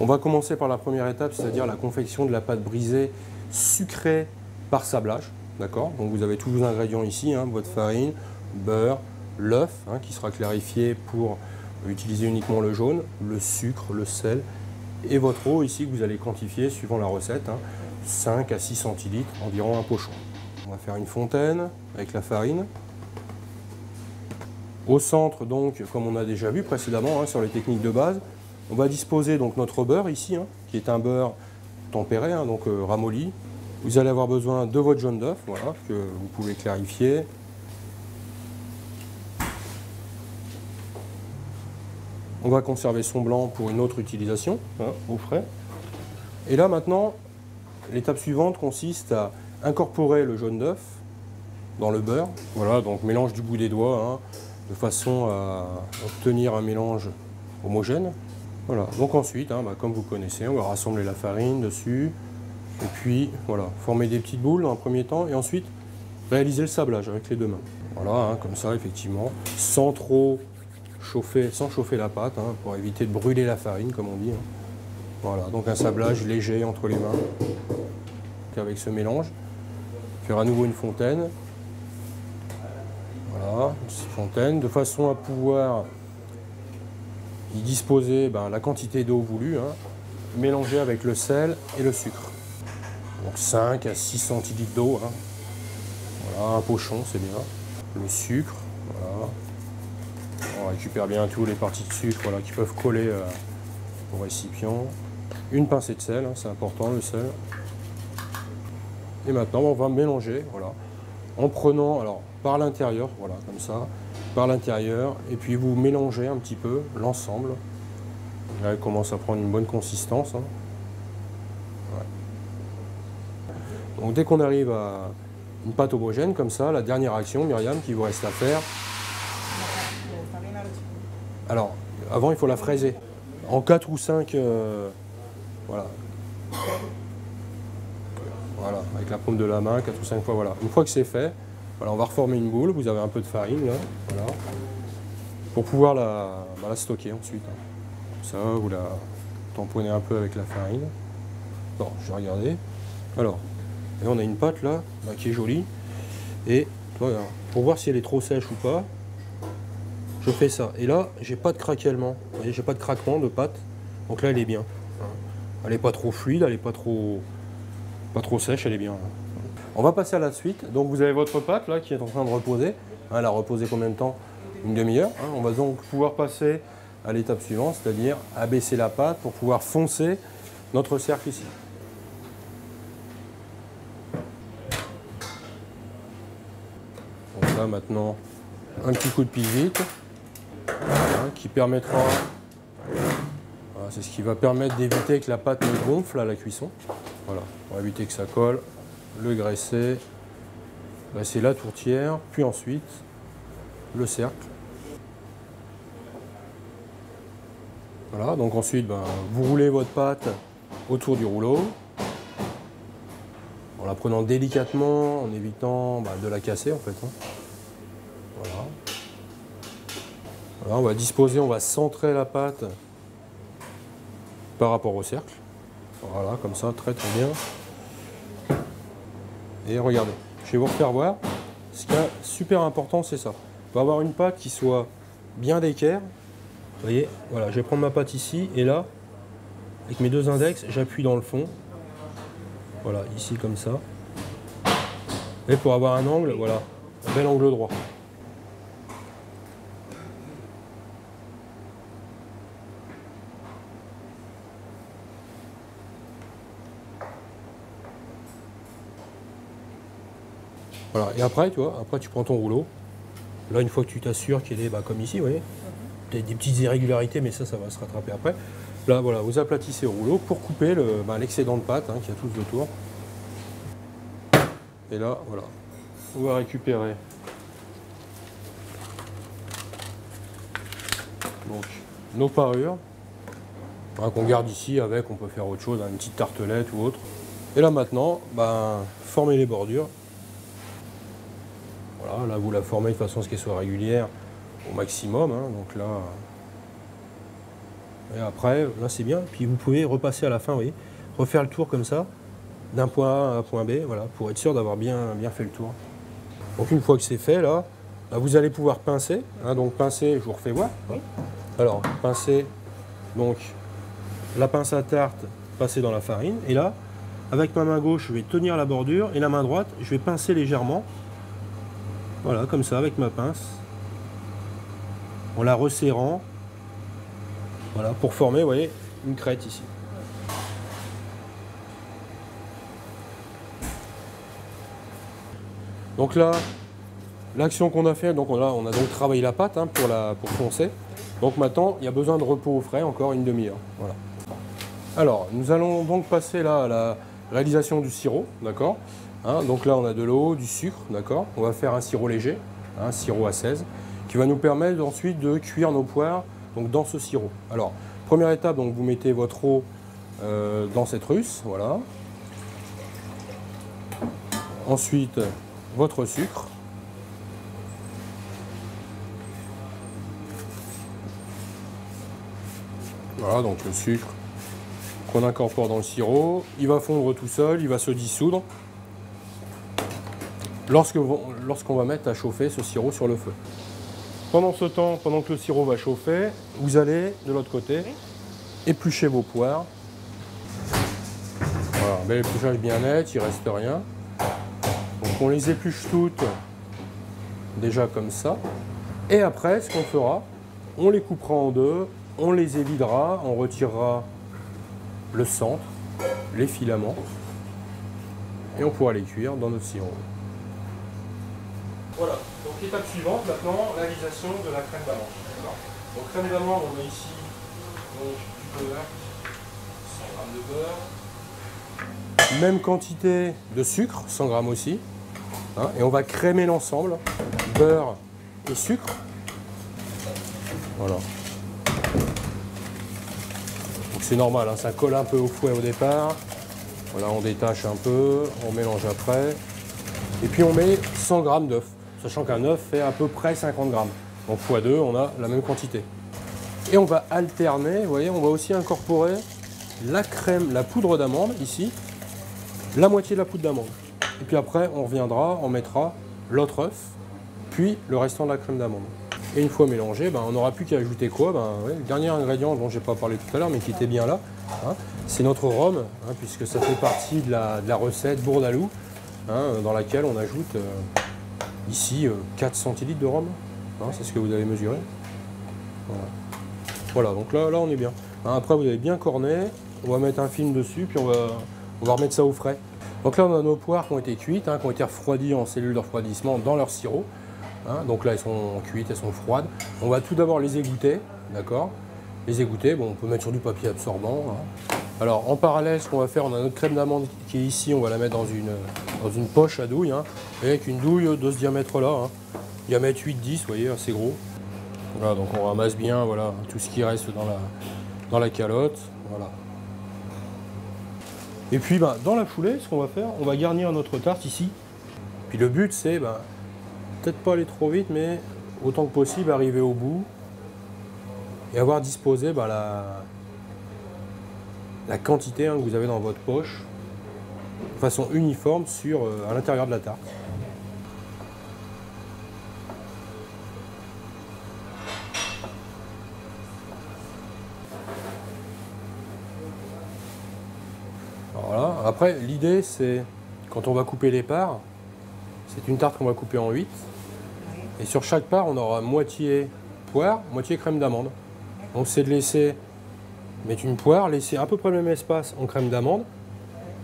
On va commencer par la première étape, c'est-à-dire la confection de la pâte brisée sucrée par sablage. D'accord? Donc vous avez tous vos ingrédients ici, hein, votre farine, beurre, l'œuf hein, qui sera clarifié pour utiliser uniquement le jaune, le sucre, le sel et votre eau ici que vous allez quantifier suivant la recette, hein, 5 à 6 centilitres, environ un pochon. On va faire une fontaine avec la farine. Au centre, donc, comme on a déjà vu précédemment hein, sur les techniques de base, on va disposer donc notre beurre ici, hein, qui est un beurre tempéré, hein, donc ramolli. Vous allez avoir besoin de votre jaune d'œuf, voilà, que vous pouvez clarifier. On va conserver son blanc pour une autre utilisation, hein, au frais. Et là maintenant, l'étape suivante consiste à incorporer le jaune d'œuf dans le beurre. Voilà, donc mélange du bout des doigts, hein, de façon à obtenir un mélange homogène. Voilà, donc ensuite, hein, comme vous connaissez, on va rassembler la farine dessus. Et puis, voilà, former des petites boules dans un premier temps. Et ensuite, réaliser le sablage avec les deux mains. Voilà, hein, comme ça, effectivement, sans trop chauffer, sans chauffer la pâte, hein, pour éviter de brûler la farine, comme on dit. Hein. Voilà, donc un sablage léger entre les mains. Avec ce mélange. Faire à nouveau une fontaine. Voilà, une fontaine, de façon à pouvoir y disposer la quantité d'eau voulue, hein, mélangée avec le sel et le sucre. Donc 5 à 6 centilitres d'eau, hein. Voilà, un pochon, c'est bien. Le sucre, voilà. On récupère bien tous les parties de sucre voilà, qui peuvent coller au récipient. Une pincée de sel, hein, c'est important le sel. Et maintenant, on va mélanger, voilà, en prenant, alors, par l'intérieur, voilà, comme ça, par l'intérieur, et puis vous mélangez un petit peu l'ensemble. Là, elle commence à prendre une bonne consistance. Hein. Ouais. Donc, dès qu'on arrive à une pâte homogène, comme ça, la dernière action, Myriam, qu'il vous reste à faire. Alors, avant, il faut la fraiser. En 4 ou 5, voilà. Voilà, avec la paume de la main, 4 ou 5 fois, voilà. Une fois que c'est fait, voilà, on va reformer une boule, vous avez un peu de farine, là, voilà, pour pouvoir la stocker ensuite. Hein. Ça, vous la tamponnez un peu avec la farine. Bon, je vais regarder. Alors, là, on a une pâte, là, qui est jolie, et voilà, pour voir si elle est trop sèche ou pas, je fais ça. Et là, j'ai pas de craquellement, vous voyez, j'ai pas de craquement de pâte, donc là, elle est bien. Elle n'est pas trop fluide, elle n'est pas trop sèche, elle est bien. On va passer à la suite. Donc vous avez votre pâte là qui est en train de reposer. Elle a reposé combien de temps? Une demi-heure. On va donc pouvoir passer à l'étape suivante, c'est-à-dire abaisser la pâte pour pouvoir foncer notre cercle ici. Donc là maintenant, un petit coup de pivot qui permettra, voilà, c'est ce qui va permettre d'éviter que la pâte ne gonfle à la cuisson. Voilà, pour éviter que ça colle, le graisser la tourtière, puis ensuite le cercle. Voilà, donc ensuite vous roulez votre pâte autour du rouleau, en la prenant délicatement, en évitant de la casser en fait. Hein. Voilà. Voilà, on va disposer, on va centrer la pâte par rapport au cercle. Voilà, comme ça, très très bien. Et regardez, je vais vous refaire voir. Ce qui est super important, c'est ça. On va avoir une pâte qui soit bien d'équerre. Vous voyez, voilà, je vais prendre ma pâte ici et là, avec mes deux index, j'appuie dans le fond. Voilà, ici comme ça. Et pour avoir un angle, voilà, un bel angle droit. Voilà, et après, tu vois, après tu prends ton rouleau. Là, une fois que tu t'assures qu'il est comme ici, vous voyez, peut-être des petites irrégularités, mais ça va se rattraper après. Là, voilà, vous aplatissez le rouleau pour couper l'excédent de pâte qu'il y a tout autour. Et là, voilà, on va récupérer donc nos parures qu'on garde ici avec, on peut faire autre chose, une petite tartelette ou autre. Et là maintenant, former les bordures. Voilà, là vous la formez de façon à ce qu'elle soit régulière au maximum. Hein, donc là, Et après, là c'est bien. Puis vous pouvez repasser à la fin, vous voyez, refaire le tour comme ça, d'un point A à un point B, voilà, pour être sûr d'avoir bien fait le tour. Donc une fois que c'est fait, là, vous allez pouvoir pincer. Hein, donc pincer, je vous refais voir. Oui. Alors, pincer, donc la pince à tarte, passer dans la farine. Et là, avec ma main gauche, je vais tenir la bordure. Et la main droite, je vais pincer légèrement. Voilà, comme ça, avec ma pince. En la resserrant. Voilà, pour former, vous voyez, une crête ici. Donc là, l'action qu'on a fait, donc on a donc travaillé la pâte hein, pour foncer. Donc maintenant, il y a besoin de repos au frais, encore une demi-heure. Voilà. Alors, nous allons donc passer là à la réalisation du sirop, d'accord hein, donc là, on a de l'eau, du sucre, d'accord. On va faire un sirop léger, un sirop à 16, qui va nous permettre ensuite de cuire nos poires donc, dans ce sirop. Alors, première étape, donc vous mettez votre eau dans cette russe, voilà. Ensuite, votre sucre. Voilà, donc le sucre qu'on incorpore dans le sirop, il va fondre tout seul, il va se dissoudre lorsqu'on va mettre à chauffer ce sirop sur le feu. Pendant ce temps, pendant que le sirop va chauffer, vous allez, de l'autre côté, éplucher vos poires. Voilà, bel épluchage bien net, il ne reste rien. Donc on les épluche toutes, déjà comme ça. Et après, ce qu'on fera, on les coupera en deux, on les évidera, on retirera le centre, les filaments, et on pourra les cuire dans notre sirop. Voilà, donc l'étape suivante, maintenant, la réalisation de la crème d'amande. Donc crème d'amande, on a ici donc, du beurre, 100 g de beurre. Même quantité de sucre, 100 g aussi. Hein, et on va crémer l'ensemble, beurre et sucre. Voilà. Donc c'est normal, hein, ça colle un peu au fouet au départ. Voilà, on détache un peu, on mélange après. Et puis on met 100 g d'œuf, sachant qu'un œuf fait à peu près 50 g. Donc x2, on a la même quantité. Et on va alterner, vous voyez, on va aussi incorporer la crème, la poudre d'amande ici, la moitié de la poudre d'amande. Et puis après, on reviendra, on mettra l'autre œuf, puis le restant de la crème d'amande. Et une fois mélangé, ben, on n'aura plus qu'à ajouter quoi ouais, le dernier ingrédient dont je n'ai pas parlé tout à l'heure, mais qui était bien là, hein, c'est notre rhum, hein, puisque ça fait partie de la recette Bourdaloue, hein, dans laquelle on ajoute ici 4 centilitres de rhum. Hein, c'est ce que vous avez mesuré. Voilà, donc là on est bien. Hein, après, vous avez bien corné, on va mettre un film dessus, puis on va remettre ça au frais. Donc là, on a nos poires qui ont été cuites, hein, qui ont été refroidies en cellules de refroidissement dans leur sirop. Hein, donc là, elles sont cuites, elles sont froides. On va tout d'abord les égoutter, d'accord. Les égoutter, bon, on peut mettre sur du papier absorbant. Hein. Alors, en parallèle, ce qu'on va faire, on a notre crème d'amande qui est ici, on va la mettre dans une poche à douille, hein, avec une douille de ce diamètre-là, hein. Diamètre 8-10, vous voyez, assez gros. Voilà, donc on ramasse bien, voilà, tout ce qui reste dans la calotte, voilà. Et puis ben, dans la foulée, ce qu'on va faire, on va garnir notre tarte ici. Puis le but c'est, ben, peut-être pas aller trop vite, mais autant que possible arriver au bout et avoir disposé ben, la quantité hein, que vous avez dans votre poche de façon uniforme à l'intérieur de la tarte. Voilà. Après, l'idée, c'est, quand on va couper les parts, c'est une tarte qu'on va couper en 8. Et sur chaque part, on aura moitié poire, moitié crème d'amande. Donc c'est de mettre une poire, laisser à peu près le même espace en crème d'amande.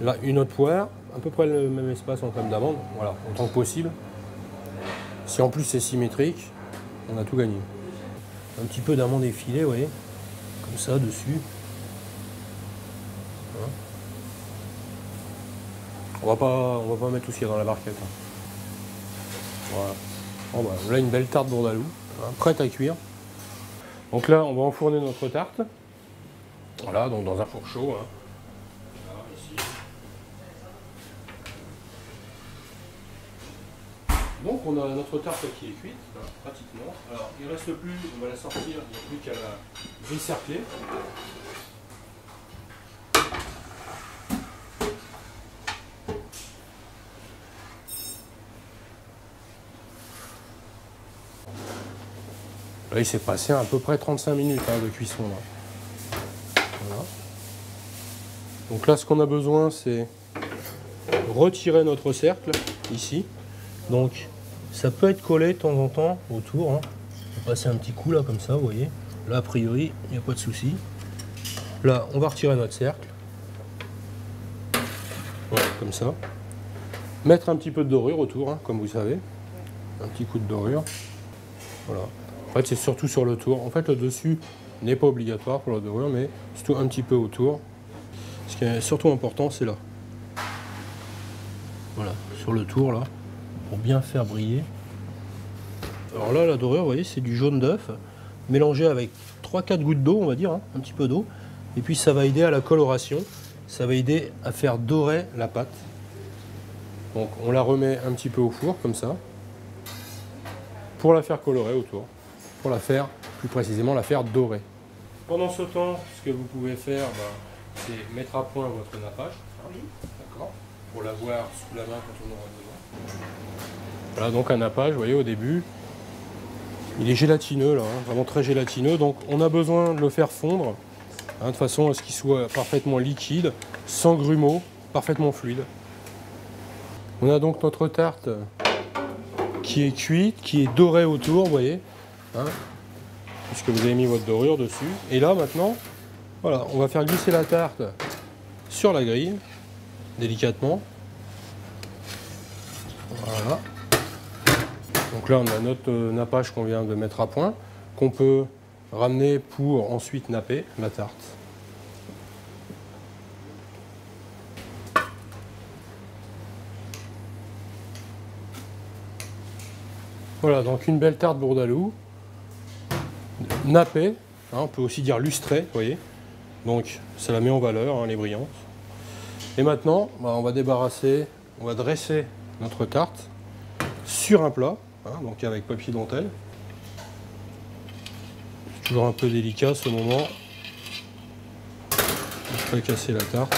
Là, une autre poire, à peu près le même espace en crème d'amande. Voilà, autant que possible. Si en plus c'est symétrique, on a tout gagné. Un petit peu d'amande effilée, vous voyez, comme ça, dessus. Hein. On va pas mettre tout ce qu'il y a dans la barquette. Hein. Voilà. Bon, bah, là, une belle tarte Bourdaloue, hein, prête à cuire. Donc là, on va enfourner notre tarte. Voilà, donc dans un four chaud. Hein. Là, ici. Donc on a notre tarte qui est cuite, là, pratiquement. Alors il ne reste plus, on va la sortir, il n'y a plus qu'à la décercler. Là il s'est passé à peu près 35 minutes de cuisson. Là. Voilà. Donc là ce qu'on a besoin c'est retirer notre cercle, ici. Donc ça peut être collé de temps en temps autour. On va passer un petit coup là comme ça, vous voyez. Là a priori, il n'y a pas de souci. Là, on va retirer notre cercle. Voilà, comme ça. Mettre un petit peu de dorure autour, comme vous savez. Un petit coup de dorure. Voilà. En fait, c'est surtout sur le tour. En fait, le dessus n'est pas obligatoire pour la dorure, mais surtout un petit peu autour. Ce qui est surtout important, c'est là. Voilà, sur le tour là. Pour bien faire briller. Alors là, la dorure, vous voyez, c'est du jaune d'œuf mélangé avec 3-4 gouttes d'eau, on va dire, un petit peu d'eau. Et puis ça va aider à la coloration, ça va aider à faire dorer la pâte. Donc on la remet un petit peu au four, comme ça, pour la faire colorer autour, pour la faire, plus précisément, la faire dorer. Pendant ce temps, ce que vous pouvez faire, c'est mettre à point votre nappage, d'accord, pour l'avoir sous la main quand on aura besoin. Voilà, donc un nappage, vous voyez, au début, il est gélatineux, là, vraiment très gélatineux, donc on a besoin de le faire fondre, de façon à ce qu'il soit parfaitement liquide, sans grumeaux, parfaitement fluide. On a donc notre tarte qui est cuite, qui est dorée autour, vous voyez, puisque vous avez mis votre dorure dessus. Et là, maintenant, voilà, on va faire glisser la tarte sur la grille, délicatement. Voilà. Donc là, on a notre nappage qu'on vient de mettre à point, qu'on peut ramener pour ensuite napper la tarte. Voilà, donc une belle tarte bourdaloue, nappée, on peut aussi dire lustrée, vous voyez. Donc ça la met en valeur, elle est brillante. Et maintenant, on va débarrasser, on va dresser notre tarte sur un plat, donc avec papier dentelle. C'est toujours un peu délicat ce moment. Je ne vais pas casser la tarte.